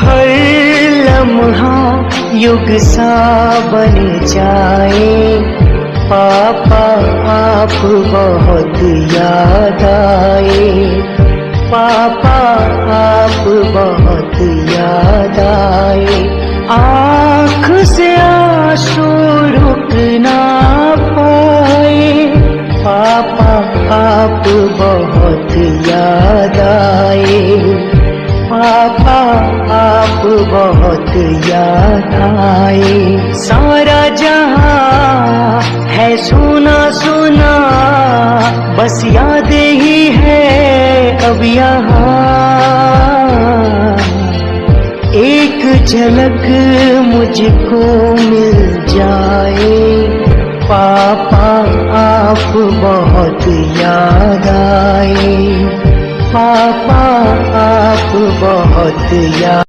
हर लम्हा युग सा बन जाए, पापा आप बहुत याद आए, पापा आप बहुत याद आए। आँख से आंसू रुक ना पाए, पापा आप बहुत याद आए, पापा आप बहुत याद आए। सारा जहां है सुना सुना, बस यादें ही है अब यहाँ। एक झलक मुझको मिल जाए, पापा आप बहुत याद आए, पापा आप बहुत याद